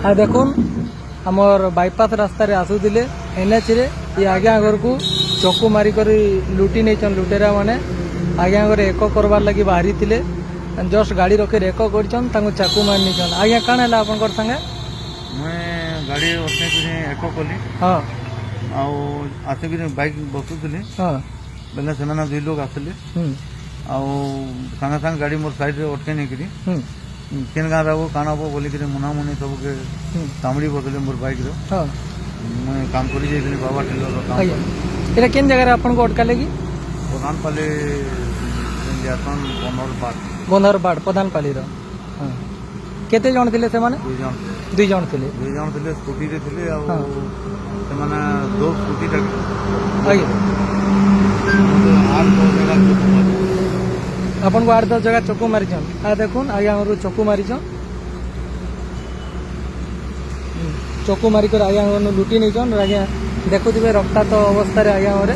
आ देखुन आमर बाईपास रास्ता रे आसुले एनएच रे ये आज्ञा घर को चकु मारिक लुटी नहीं लुटेरा मैंने आज्ञा घर एक करवार लगी बाहरी थे जस्ट गाड़ी रखी एक कर चाकू मारी नहीं आज्ञा कण है आप संगे मैं गाड़ी एक कली हाँ आसिक बैक बसुली हाँ बेले से दुई लोग आसिले सागे सागे गाड़ी मोर साइड रे अटके नहीं करी केन गाँव रहो काण हम बोलिक मुना मुनि सबके तामड़ी बसले मोर बैक रे हाँ मैं काम कर बाबा टेलर काम ये केन जगह आपन को अटका लगी प्रधानपाली बंधर बाट प्रधानपाली केते जन थे से माने दुई जन थे स्कूटी रे थे दो स्कूटी आपन को 8-10 जगह चकू मारी आ देखुन आज्ञा घर चकू मारी चकू मारिक आज्ञा घर लुटी नहीं आज्ञा देखुवे रक्ताक्त अवस्था आज्ञा घर